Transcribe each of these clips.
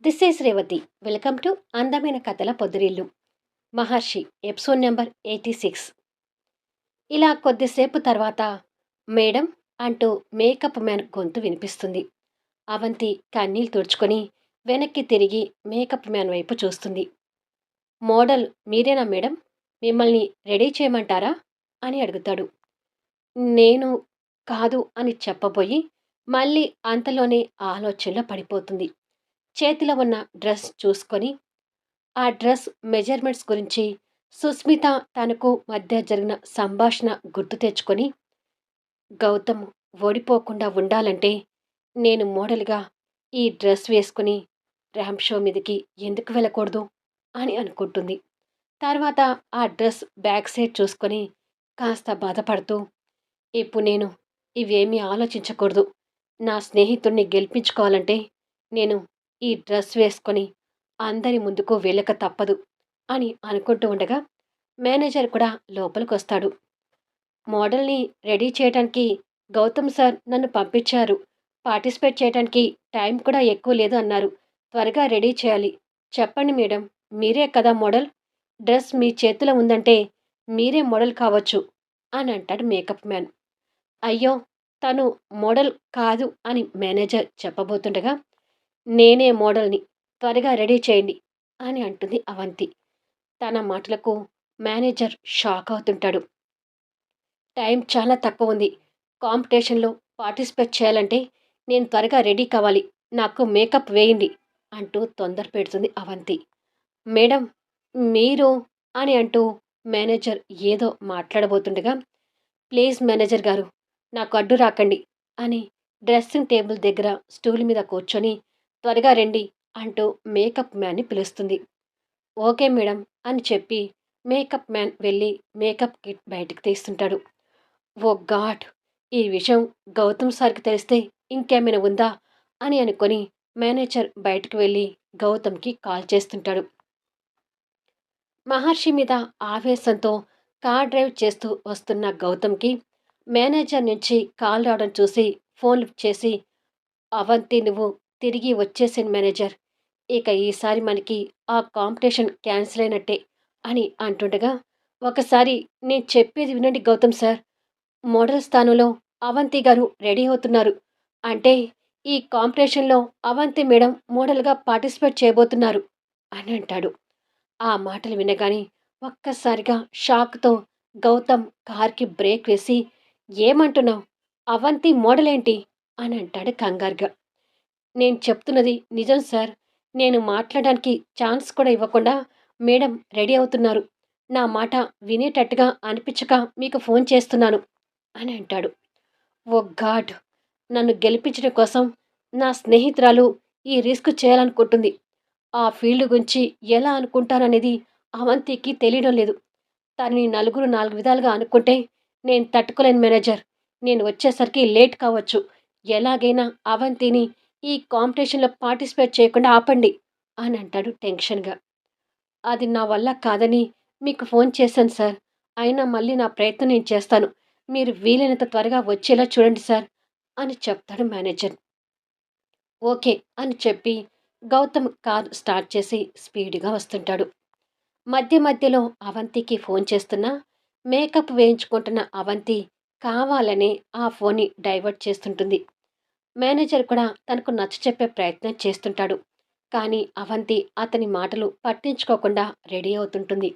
This is Revathi. Welcome to అందమైన కథల పొదిరిల్లు. మహర్షి episode number 86. ఇలా కొద్దిసేపు తర్వాత మేడం అంటూ మేకప్ మ్యాన్ గొంతు వినిపిస్తుంది. అవంతి కన్నీళ్ళు తుడుచుకొని వెనక్కి తిరిగి మేకప్ మ్యాన్ వైపు చూస్తుంది. మోడల్ మీరేనా మేడం? మిమ్మల్ని రెడీ చేయమంటారా అని అడుగుతాడు. నేను కాదు అని చెప్పబోయి మళ్ళీ అంతలోనే ఆలోచనలో పడిపోతుంది. చేతిలో ఉన్న డ్రెస్ చూసుకొని ఆ డ్రెస్ మెజర్మెంట్స్ గురించి సుస్మిత తనకు మధ్య జరిగిన సంభాషణ గుర్తు తెచ్చుకొని, గౌతమ్ ఓడిపోకుండా ఉండాలంటే నేను మోడల్గా ఈ డ్రెస్ వేసుకుని ర్యాంప్ షో మీదకి ఎందుకు వెళ్ళకూడదు అని అనుకుంటుంది. తర్వాత ఆ డ్రెస్ బ్యాక్ సైడ్ చూసుకొని కాస్త బాధపడుతూ, ఇప్పుడు నేను ఇవేమీ ఆలోచించకూడదు. నా స్నేహితుడిని గెలిపించుకోవాలంటే నేను ఈ డ్రెస్ వేసుకొని అందరి ముందుకు వెళ్ళక తప్పదు అని అనుకుంటూ ఉండగా మేనేజర్ కూడా లోపలికొస్తాడు. మోడల్ని రెడీ చేయడానికి గౌతమ్ సార్ నన్ను పంపించారు. పార్టిసిపేట్ చేయడానికి టైం కూడా ఎక్కువ లేదు అన్నారు. త్వరగా రెడీ చేయాలి. చెప్పండి మేడం, మీరే కదా మోడల్. డ్రెస్ మీ చేతిలో ఉందంటే మీరే మోడల్ కావచ్చు అని అంటాడు మేకప్ మ్యాన్. అయ్యో, తను మోడల్ కాదు అని మేనేజర్ చెప్పబోతుండగా, నేనే మోడల్ని, త్వరగా రెడీ చేయండి అని అంటుంది అవంతి. తన మాటలకు మేనేజర్ షాక్ అవుతుంటాడు. టైం చాలా తక్కువ ఉంది. కాంపిటీషన్లో పార్టిసిపేట్ చేయాలంటే నేను త్వరగా రెడీ కావాలి. నాకు మేకప్ వేయండి అంటూ తొందర పెడుతుంది అవంతి. మేడం, మీరు అని అంటూ మేనేజర్ ఏదో మాట్లాడబోతుండగా, ప్లీజ్ మేనేజర్ గారు, నాకు అడ్డు రాకండి అని డ్రెస్సింగ్ టేబుల్ దగ్గర స్టూల్ మీద కూర్చొని త్వరగా రండి అంటూ మేకప్ మ్యాన్ని పిలుస్తుంది. ఓకే మేడం అని చెప్పి మేకప్ మ్యాన్ వెళ్ళి మేకప్ కిట్ బయటకు తీస్తుంటాడు. ఓ గాడ్, ఈ విషయం గౌతమ్ సార్కి తెలిస్తే ఇంకేమైనా ఉందా అని అనుకొని మేనేజర్ బయటకు వెళ్ళి గౌతమ్కి కాల్ చేస్తుంటాడు. మహర్షి మీద ఆవేశంతో కార్ డ్రైవ్ చేస్తూ వస్తున్న గౌతమ్కి మేనేజర్ నుంచి కాల్ రావడం చూసి ఫోన్ లిఫ్ట్ చేసి, అవంతి నువ్వు తిరిగి వచ్చేసాను మేనేజర్. ఇక ఈసారి మనకి ఆ కాంపిటీషన్ క్యాన్సిల్ అయినట్టే అని అంటుండగా, ఒకసారి నేను చెప్పేది వినండి గౌతమ్ సార్. మోడల్ స్థానంలో అవంతి గారు రెడీ అవుతున్నారు. అంటే ఈ కాంపిటీషన్లో అవంతి మేడం మోడల్గా పార్టిసిపేట్ చేయబోతున్నారు అని అంటాడు. ఆ మాటలు వినగానే ఒక్కసారిగా షాక్తో గౌతమ్ కార్కి బ్రేక్ వేసి, ఏమంటున్నావు? అవంతి మోడల్ ఏంటి అని అంటాడు కంగారుగా. నేను చెప్తున్నది నిజం సార్. నేను మాట్లాడడానికి ఛాన్స్ కూడా ఇవ్వకుండా మేడం రెడీ అవుతున్నారు. నా మాట వినేటట్టుగా అనిపించక మీకు ఫోన్ చేస్తున్నాను అని అంటాడు. ఓ గాడ్, నన్ను గెలిపించడం కోసం నా స్నేహితురాలు ఈ రిస్క్ చేయాలనుకుంటుంది. ఆ ఫీల్డ్ గురించి ఎలా అనుకుంటాననేది అవంతికి తెలియడం లేదు. తనని నలుగురు నాలుగు విధాలుగా అనుకుంటే నేను తట్టుకోలేను మేనేజర్. నేను వచ్చేసరికి లేట్ కావచ్చు. ఎలాగైనా అవంతిని ఈ కాంపిటీషన్లో పార్టిసిపేట్ చేయకుండా ఆపండి అని అంటాడు టెన్షన్గా. అది నా వల్ల కాదని మీకు ఫోన్ చేశాను సార్. అయినా మళ్ళీ నా ప్రయత్నం నేను చేస్తాను. మీరు వీలైనంత త్వరగా వచ్చేలా చూడండి సార్ అని చెప్తాడు మేనేజర్. ఓకే అని చెప్పి గౌతమ్ కార్ స్టార్ట్ చేసి స్పీడ్గా వస్తుంటాడు. మధ్య మధ్యలో అవంతికి ఫోన్ చేస్తున్నా మేకప్ వేయించుకుంటున్న అవంతి కావాలనే ఆ ఫోన్ని డైవర్ట్ చేస్తుంటుంది. మేనేజర్ కూడా తనకు నచ్చచెప్పే ప్రయత్నం చేస్తుంటాడు. కానీ అవంతి అతని మాటలు పట్టించుకోకుండా రెడీ అవుతుంటుంది.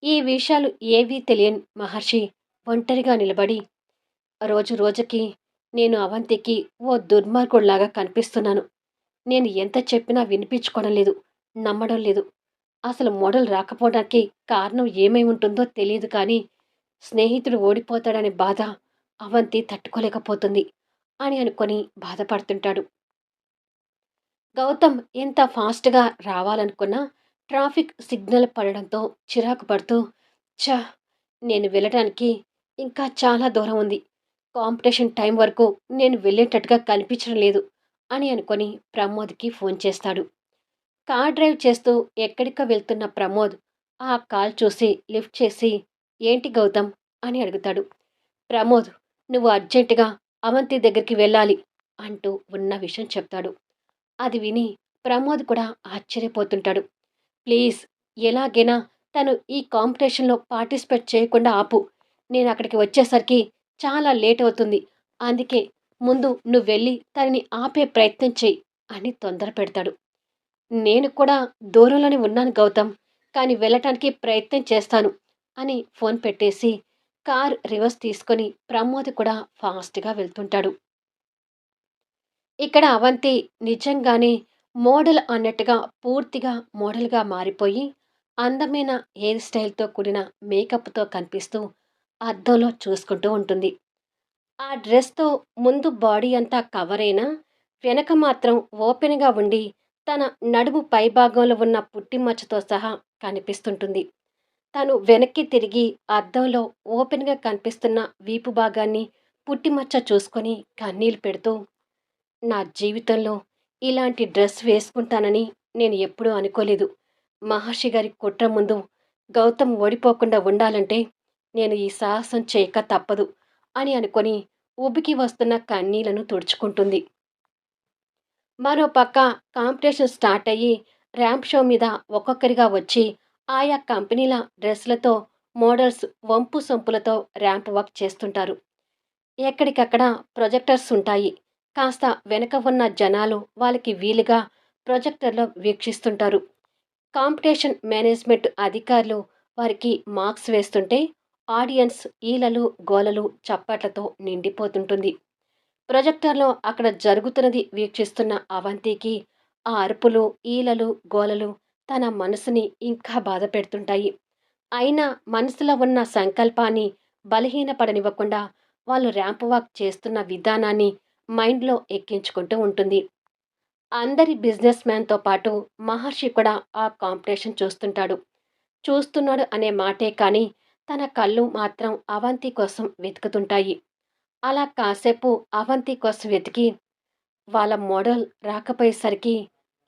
ఈ విషయాలు ఏవీ తెలియని మహర్షి ఒంటరిగా నిలబడి, రోజు రోజుకి నేను అవంతికి ఓ దుర్మార్గుడిలాగా కనిపిస్తున్నాను. నేను ఎంత చెప్పినా వినిపించుకోవడం లేదు, నమ్మడం లేదు. అసలు మోడల్ రాకపోవడానికి కారణం ఏమై ఉంటుందో తెలియదు కానీ స్నేహితుడు ఓడిపోతాడనే బాధ అవంతి తట్టుకోలేకపోతుంది అని అనుకొని బాధపడుతుంటాడు. గౌతమ్ ఎంత ఫాస్ట్గా రావాలనుకున్నా ట్రాఫిక్ సిగ్నల్ పడడంతో చిరాకు పడుతూ, ఛ, నేను వెళ్ళడానికి ఇంకా చాలా దూరం ఉంది. కాంపిటీషన్ టైం వరకు నేను వెళ్ళేటట్టుగా కనిపించడం లేదు అని అనుకొని ప్రమోద్కి ఫోన్ చేస్తాడు. కార్ డ్రైవ్ చేస్తూ ఎక్కడికో వెళ్తున్న ప్రమోద్ ఆ కాల్ చూసి లిఫ్ట్ చేసి, ఏంటి గౌతమ్ అని అడుగుతాడు. ప్రమోద్, నువ్వు అర్జెంటుగా అవంతి దగ్గరికి వెళ్ళాలి అంటూ ఉన్న విషయం చెప్తాడు. అది విని ప్రమోద్ కూడా ఆశ్చర్యపోతుంటాడు. ప్లీజ్ ఎలాగైనా తను ఈ కాంపిటీషన్‌లో పార్టిసిపేట్ చేయకుండా ఆపు. నేనక్కడికి వచ్చేసరికి చాలా లేట్ అవుతుంది. అందుకే ముందు నువ్వెళ్ళి తనని ఆపే ప్రయత్నం చెయ్యి అని తొందర పెడతాడు. నేను కూడా దూరంలోనే ఉన్నాను గౌతమ్. కానీ వెళ్ళటానికి ప్రయత్నం చేస్తాను అని ఫోన్ పెట్టేసి కార్ రివర్స్ తీసుకొని ప్రమోద్ కూడా ఫాస్ట్‌గా వెళ్తుంటాడు. ఇక్కడ అవంతి నిజంగానే మోడల్ అన్నట్టుగా పూర్తిగా మోడల్‌గా మారిపోయి, అందమైన హెయిర్ స్టైల్‌తో కూడిన మేకప్‌తో కనిపిస్తూ అద్దంలో చూసుకుంటూ ఉంటుంది. ఆ డ్రెస్‌తో ముందు బాడీ అంతా కవర్ అయినా, వెనక మాత్రం ఓపెన్‌గా ఉండి, తన నడుము పైభాగంలో ఉన్న పుట్టిమచ్చతో సహా కనిపిస్తుంటుంది. తను వెనక్కి తిరిగి అద్దంలో ఓపెన్‌గా కనిపిస్తున్న వీపు భాగాన్ని, పుట్టిమచ్చ చూసుకొని కన్నీళ్లు పెడుతూ నా జీవితంలో ఇలాంటి డ్రెస్ వేసుకుంటానని నేను ఎప్పుడూ అనుకోలేదు. మహర్షి గారి కుట్ర ముందు గౌతమ్ ఓడిపోకుండా ఉండాలంటే నేను ఈ సాహసం చేయక తప్పదు అని అనుకొని ఉబికి వస్తున్న కన్నీళ్లను తుడుచుకుంటుంది. మరోపక్క కాంపిటీషన్ స్టార్ట్ అయ్యి ర్యాంప్ షో మీద ఒక్కొక్కరిగా వచ్చి ఆయా కంపెనీల డ్రెస్లతో మోడల్స్ వంపు సొంపులతో ర్యాంప్ వాక్ చేస్తుంటారు. ఎక్కడికక్కడ ప్రొజెక్టర్స్ ఉంటాయి. కాస్త వెనక ఉన్న జనాలు వాళ్ళకి వీలుగా ప్రొజెక్టర్‌లో వీక్షిస్తుంటారు. కాంపిటీషన్ మేనేజ్‌మెంట్ అధికారులు వారికి మార్క్స్ వేస్తుంటే ఆడియన్స్ ఈలలు, గోలలు, చప్పట్లతో నిండిపోతుంటుంది. ప్రొజెక్టర్‌లో అక్కడ జరుగుతున్నది వీక్షిస్తున్న అవంతికి ఆ అరుపులు, ఈలలు, గోలలు తన మనసుని ఇంకా బాధపెడుతుంటాయి. అయినా మనసులో ఉన్న సంకల్పాన్ని బలహీనపడనివ్వకుండా వాళ్ళు ర్యాంప్ వాక్ చేస్తున్న విధానాన్ని మైండ్‌లో ఎక్కించుకుంటూ ఉంటుంది. అందరి బిజినెస్ మ్యాన్‌తో పాటు మహర్షి కూడా ఆ కాంపిటీషన్ చూస్తుంటాడు. చూస్తున్నాడు అనే మాటే కానీ తన కళ్ళు మాత్రం అవంతి కోసం వెతుకుతుంటాయి. అలా కాసేపు అవంతి కోసం వెతికి వాళ్ళ మోడల్ రాకపోయేసరికి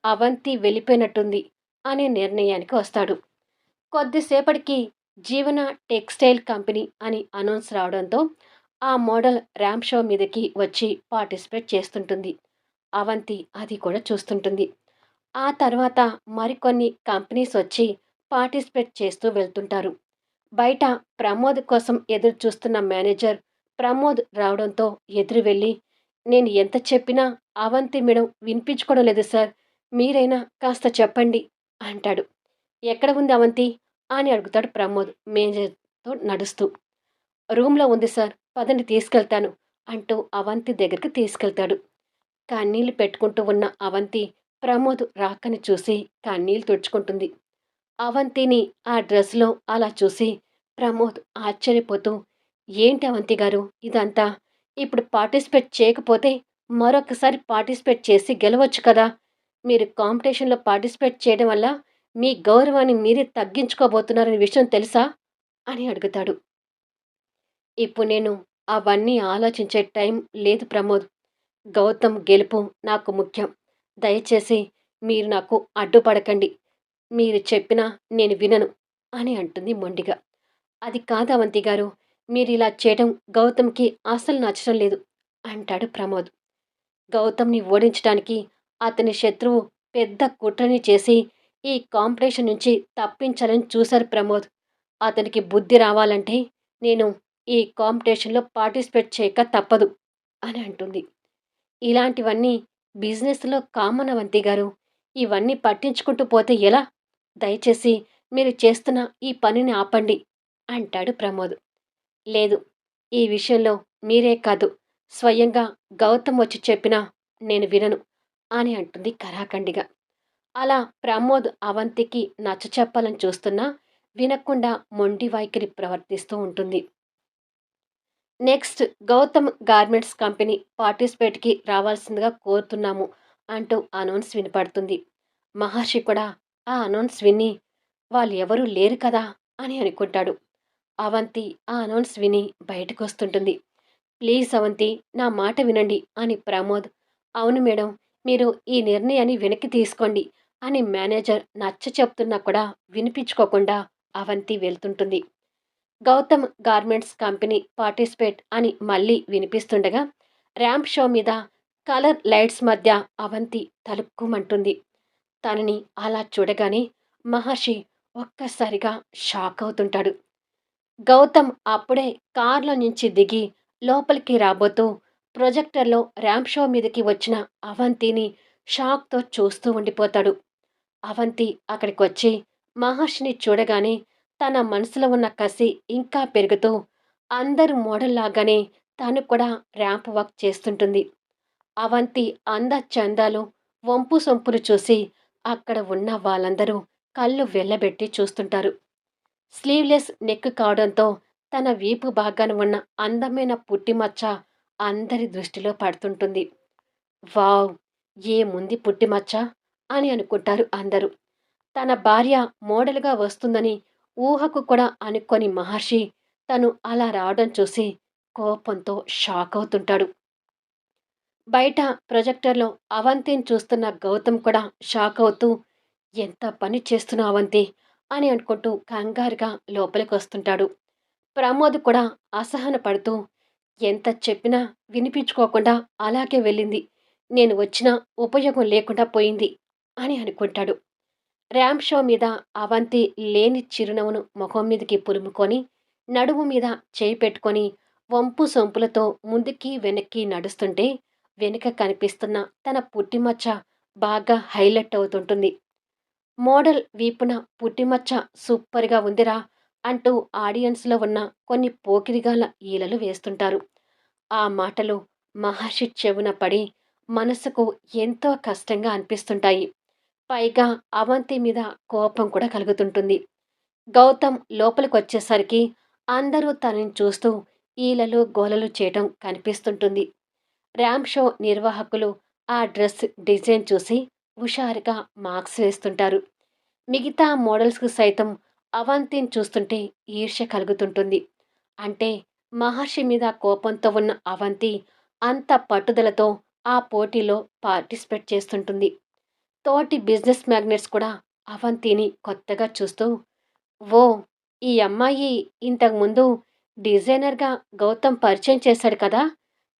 అవంతి వెళ్ళిపోయినట్టుంది అనే నిర్ణయానికి వస్తాడు. కొద్దిసేపటికి జీవన టెక్స్టైల్ కంపెనీ అని అనౌన్స్ రావడంతో ఆ మోడల్ ర్యాంప్ షో మీదకి వచ్చి పార్టిసిపేట్ చేస్తుంటుంది. అవంతి అది కూడా చూస్తుంటుంది. ఆ తర్వాత మరికొన్ని కంపెనీస్ వచ్చి పార్టిసిపేట్ చేస్తూ వెళ్తుంటారు. బయట ప్రమోద్ కోసం ఎదురు చూస్తున్న మేనేజర్ ప్రమోద్ రావడంతో ఎదురు వెళ్ళి, నేను ఎంత చెప్పినా అవంతి మేడం వినిపించుకోవడం లేదు సార్. మీరైనా కాస్త చెప్పండి అంటాడు. ఎక్కడ ఉంది అవంతి అని అడుగుతాడు ప్రమోద్ మేనేజర్‌తో నడుస్తూ. రూమ్‌లో ఉంది సార్. పదండి తీసుకెళ్తాను అంటూ అవంతి దగ్గరికి తీసుకెళ్తాడు. కన్నీళ్లు పెట్టుకుంటూ ఉన్న అవంతి ప్రమోద్ రాకని చూసి కన్నీళ్లు తుడుచుకుంటుంది. అవంతిని ఆ డ్రెస్‌లో అలా చూసి ప్రమోద్ ఆశ్చర్యపోతూ, ఏంటి అవంతి గారు ఇదంతా? ఇప్పుడు పార్టిసిపేట్ చేయకపోతే మరొకసారి పార్టిసిపేట్ చేసి గెలవచ్చు కదా! మీరు కాంపిటీషన్‌లో పార్టిసిపేట్ చేయడం వల్ల మీ గౌరవాన్ని మీరే తగ్గించుకోబోతున్నారనే విషయం తెలుసా? అని అడుగుతాడు. ఇప్పుడు నేను అవన్నీ ఆలోచించే టైం లేదు ప్రమోద్. గౌతమ్ గెలుపు నాకు ముఖ్యం. దయచేసి మీరు నాకు అడ్డుపడకండి. మీరు చెప్పినా నేను వినను అని అంటుంది మొండిగా. అది కాదు అవంతి గారు. మీరిలా చేయడం గౌతమ్‌కి అస్సలు నచ్చడం లేదు అంటాడు ప్రమోద్. గౌతమ్‌ని ఓడించడానికి అతని శత్రువు పెద్ద కుట్రని చేసి ఈ కాంపిటీషన్ నుంచి తప్పించాలని చూశారు ప్రమోద్. అతనికి బుద్ధి రావాలంటే నేను ఈ కాంపిటీషన్‌లో పార్టిసిపేట్ చేయక తప్పదు అని అంటుంది. ఇలాంటివన్నీ బిజినెస్‌లో కామన్ అవంతి గారు. ఇవన్నీ పట్టించుకుంటూ పోతే ఎలా? దయచేసి మీరు చేస్తున్న ఈ పనిని ఆపండి అంటాడు ప్రమోద్. లేదు. ఈ విషయంలో మీరే కాదు, స్వయంగా గౌతమ్ వచ్చి చెప్పినా నేను వినను అని అంటుంది కరాఖండిగా. అలా ప్రమోద్ అవంతికి నచ్చచెప్పాలని చూస్తున్నా వినకుండా మొండి వైఖరి ప్రవర్తిస్తూ ఉంటుంది. నెక్స్ట్ గౌతమ్ గార్మెంట్స్ కంపెనీ పార్టిసిపేట్‌కి రావాల్సిందిగా కోరుతున్నాము అంటూ అనౌన్స్ వినపడుతుంది. మహర్షి కూడా ఆ అనౌన్స్ విని వాళ్ళు ఎవరూ లేరు కదా అని అనుకుంటాడు. అవంతి ఆ అనౌన్స్ విని బయటకొస్తుంటుంది. ప్లీజ్ అవంతి నా మాట వినండి అని ప్రమోద్, అవును మేడం మీరు ఈ నిర్ణయాన్ని వెనక్కి తీసుకోండి అని మేనేజర్ నచ్చ చెప్తున్నా కూడా వినిపించుకోకుండా అవంతి వెళ్తుంటుంది. గౌతమ్ గార్మెంట్స్ కంపెనీ పార్టిసిపేట్ అని మళ్ళీ వినిపిస్తుండగా ర్యాంప్ షో మీద కలర్ లైట్స్ మధ్య అవంతి తలుక్కుమంటుంది. తనని అలా చూడగానే మహర్షి ఒక్కసారిగా షాక్ అవుతుంటాడు. గౌతమ్ అప్పుడే కారులో నుంచి దిగి లోపలికి రాబోతూ ప్రొజెక్టర్లో ర్యాంప్ షో మీదకి వచ్చిన అవంతిని షాక్తో చూస్తూ ఉండిపోతాడు. అవంతి అక్కడికొచ్చి మహర్షిని చూడగానే తన మనసులో ఉన్న కసి ఇంకా పెరుగుతూ అందరూ మోడల్లాగానే తను కూడా ర్యాంప్ వాక్ చేస్తుంటుంది. అవంతి అందచందాలు, వంపు సొంపులు చూసి అక్కడ ఉన్న వాళ్ళందరూ కళ్ళు వెళ్ళబెట్టి చూస్తుంటారు. స్లీవ్‌లెస్ నెక్ కావడంతో తన వీపు భాగాన ఉన్న అందమైన పుట్టిమచ్చ అందరి దృష్టిలో పడుతుంటుంది. వావ్! ఏముంది పుట్టిమచ్చ అని అనుకుంటారు అందరూ. తన భార్య మోడల్‌గా వస్తుందని ఊహకు కూడా అనుకోని మహర్షి తను అలా రావడం చూసి కోపంతో షాకవుతుంటాడు. బయట ప్రొజెక్టర్‌లో అవంతిని చూస్తున్న గౌతమ్ కూడా షాకవుతూ ఎంత పని చేస్తున్నావు అవంతి అని అనుకుంటూ కంగారుగా లోపలికొస్తుంటాడు. ప్రమోద్ కూడా అసహన పడుతూ ఎంత చెప్పినా వినిపించుకోకుండా అలాగే వెళ్ళింది. నేను వచ్చినా ఉపయోగం లేకుండా పోయింది అని అనుకుంటాడు. ర్యాంప్ షో మీద అవంతి లేని చిరునవ్వును మొహం మీదకి పులుముకొని, నడుము మీద చేయి పెట్టుకొని, వంపు సొంపులతో ముందుకి వెనక్కి నడుస్తుంటే, వెనుక కనిపిస్తున్న తన పుట్టిమచ్చ బాగా హైలైట్ అవుతుంటుంది. మోడల్ వీపున పుట్టిమచ్చ సూపర్‌గా ఉందిరా! అంటూ ఆడియన్స్‌లో ఉన్న కొన్ని పోకిరిగాళ్ళ ఈలలు వేస్తుంటారు. ఆ మాటలు మహర్షి చెవున పడి మనసుకు ఎంతో కష్టంగా అనిపిస్తుంటాయి. పైగా అవంతి మీద కోపం కూడా కలుగుతుంటుంది. గౌతమ్ లోపలికొచ్చేసరికి అందరూ తనని చూస్తూ ఈలలు, గోలలు చేయటం కనిపిస్తుంటుంది. ర్యాంప్ షో నిర్వాహకులు ఆ డ్రెస్ డిజైన్ చూసి హుషారుగా మార్క్స్ వేస్తుంటారు. మిగతా మోడల్స్‌కి సైతం అవంతిని చూస్తుంటే ఈర్ష్య కలుగుతుంటుంది. అంటే మహర్షి మీద కోపంతో ఉన్న అవంతి అంత పట్టుదలతో ఆ పోటీలో పార్టిసిపేట్ చేస్తుంటుంది. తోటి బిజినెస్ మ్యాగ్నెట్స్ కూడా అవంతిని కొత్తగా చూస్తూ, ఓహ్! ఈ అమ్మాయి ఇంతకుముందు డిజైనర్‌గా గౌతమ్ పరిచయం చేశాడు కదా!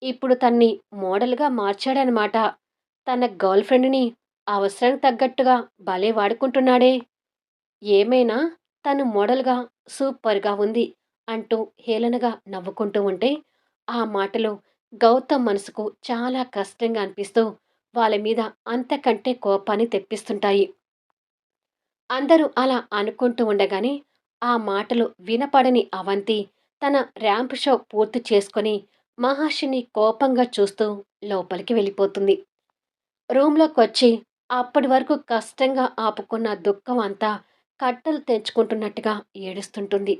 ఇప్పుడు తన్ని మోడల్‌గా మార్చాడనమాట. తన గర్ల్ ఫ్రెండ్‌ని అవసరానికి తగ్గట్టుగా భలే వాడుకుంటున్నాడే! ఏమైనా తను మోడల్‌గా సూపర్‌గా ఉంది అంటూ హేళనగా నవ్వుకుంటూ ఉంటే, ఆ మాటలు గౌతమ్ మనసుకు చాలా కష్టంగా అనిపిస్తూ వాళ్ళ మీద అంతకంటే కోపాన్ని తెప్పిస్తుంటాయి. అందరూ అలా అనుకుంటూ ఉండగానే, ఆ మాటలు వినపడని అవంతి తన ర్యాంప్ షో పూర్తి చేసుకొని మహర్షిని కోపంగా చూస్తూ లోపలికి వెళ్ళిపోతుంది. రూమ్‌లోకొచ్చి అప్పటి వరకు కష్టంగా ఆపుకున్న దుఃఖం అంతా కట్టలు తెంచుకుంటున్నట్టుగా ఏడుస్తుంటుంది.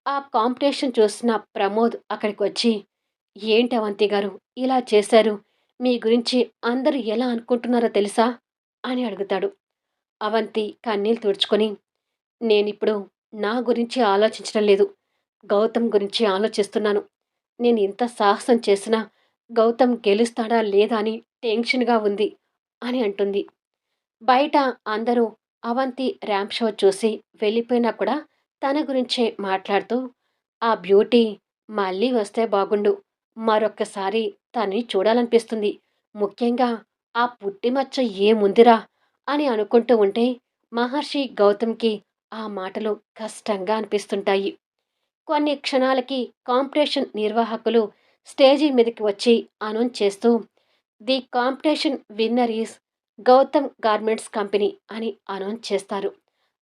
ఆ కాంపిటీషన్ చూసిన ప్రమోద్ అక్కడికొచ్చి, "ఏంటి అవంతి గారు ఇలా చేశారు? మీ గురించి అందరూ ఎలా అనుకుంటున్నారో తెలుసా?" అని అడుగుతాడు. అవంతి కన్నీళ్లు తుడుచుకొని, "నేనిప్పుడు నా గురించి ఆలోచించడం లేదు. గౌతమ్ గురించి ఆలోచిస్తున్నాను. నేను ఇంత సాహసం చేసినా గౌతమ్ గెలుస్తాడా లేదా అని టెన్షన్‌గా ఉంది" అని అంటుంది. బయట అందరూ అవంతి ర్యాంప్ షో చూసి వెళ్ళిపోయినా కూడా తన గురించే మాట్లాడుతూ, "ఆ బ్యూటీ మళ్ళీ వస్తే బాగుండు. మరొక్కసారి తనని చూడాలనిపిస్తుంది. ముఖ్యంగా ఆ పుట్టిమచ్చ ఏముందిరా" అని అనుకుంటూ ఉంటే మహర్షి గౌతమ్‌కి ఆ మాటలు కష్టంగా అనిపిస్తుంటాయి. కొన్ని క్షణాలకి కాంపిటీషన్ నిర్వాహకులు స్టేజి మీదకి వచ్చి అనౌన్స్ చేస్తూ, the competition winner is Gautam garments company అని అనౌన్స్ చేస్తారు.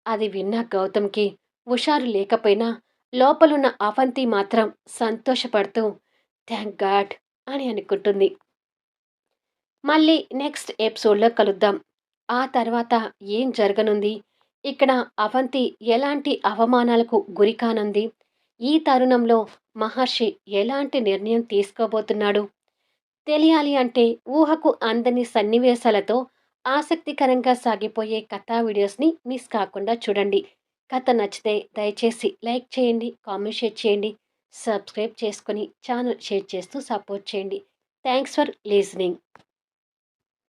అది విన్న గౌతమ్‌కి హుషారు లేకపోయినా లోపలున్న అవంతి మాత్రం సంతోషపడుతూ థాంక్ గాడ్ అని అనుకుంటుంది. మళ్ళీ నెక్స్ట్ ఎపిసోడ్‌లో కలుద్దాం. ఆ తర్వాత ఏం జరగనుంది? ఇక్కడ అవంతి ఎలాంటి అవమానాలకు గురికానుంది? ఈ తరుణంలో మహర్షి ఎలాంటి నిర్ణయం తీసుకోబోతున్నాడు? తెలియాలి అంటే ఊహకు అందని సన్నివేశాలతో ఆసక్తికరంగా సాగిపోయే కథా వీడియోస్‌ని మిస్ కాకుండా చూడండి. కథ నచ్చితే దయచేసి లైక్ చేయండి, కామెంట్ షేర్ చేయండి, సబ్స్క్రైబ్ చేసుకొని ఛానల్ షేర్ చేస్తూ సపోర్ట్ చేయండి. Thanks for listening.